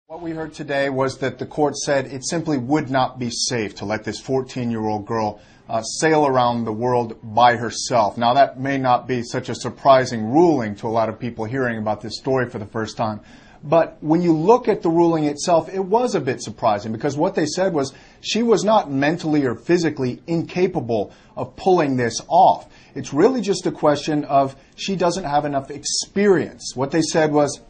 What we heard today was that the court said it simply would not be safe to let this 14-year-old girl sail around the world by herself. Now, that may not be such a surprising ruling to a lot of people hearing about this story for the first time. But when you look at the ruling itself, it was a bit surprising because what they said was she was not mentally or physically incapable of pulling this off. It's really just a question of she doesn't have enough experience. What they said was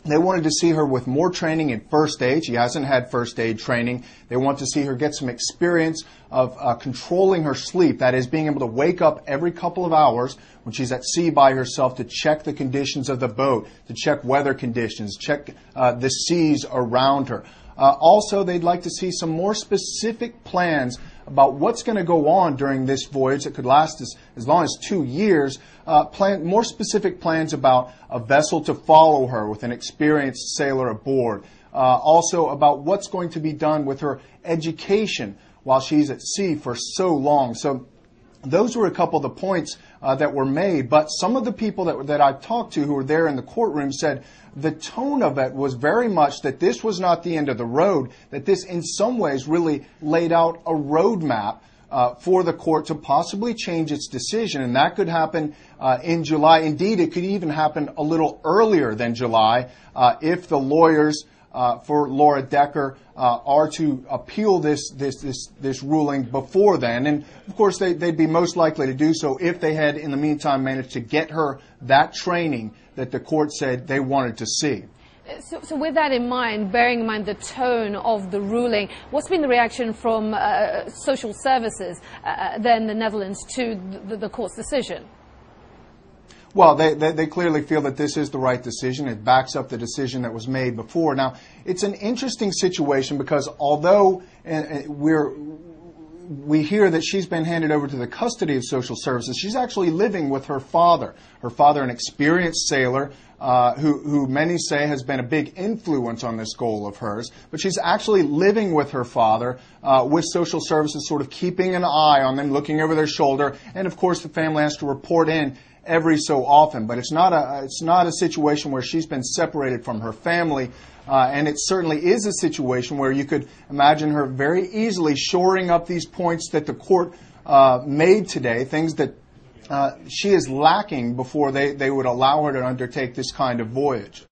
they wanted to see her with more training in first aid. She hasn't had first aid training. They want to see her get some experience of controlling her sleep. That is, being able to wake up every couple of hours when she's at sea by herself to check the conditions of the boat, to check weather conditions, check the seas around her. Also, they'd like to see some more specific plans about what's going to go on during this voyage that could last as long as 2 years. More specific plans about a vessel to follow her with an experienced sailor aboard. Also about what's going to be done with her education while she's at sea for so long. So those were a couple of the points that were made. But some of the people that I've talked to who were there in the courtroom said the tone of it was very much that this was not the end of the road, that this in some ways really laid out a roadmap for the court to possibly change its decision. And that could happen in July. Indeed, it could even happen a little earlier than July if the lawyers for Laura Decker are to appeal this ruling before then. And, of course, they'd be most likely to do so if they had, in the meantime, managed to get her that training that the court said they wanted to see. So with that in mind, bearing in mind the tone of the ruling, what's been the reaction from social services there in the Netherlands to the court's decision? Well, they clearly feel that this is the right decision. It backs up the decision that was made before. Now, it's an interesting situation because although we hear that she's been handed over to the custody of social services, she's actually living with her father. Her father, an experienced sailor who many say has been a big influence on this goal of hers. But she's actually living with her father, with social services sort of keeping an eye on them, looking over their shoulder. And, of course, the family has to report in every so often. But it's not a situation where she's been separated from her family. And it certainly is a situation where you could imagine her very easily shoring up these points that the court made today, things that she is lacking before they would allow her to undertake this kind of voyage.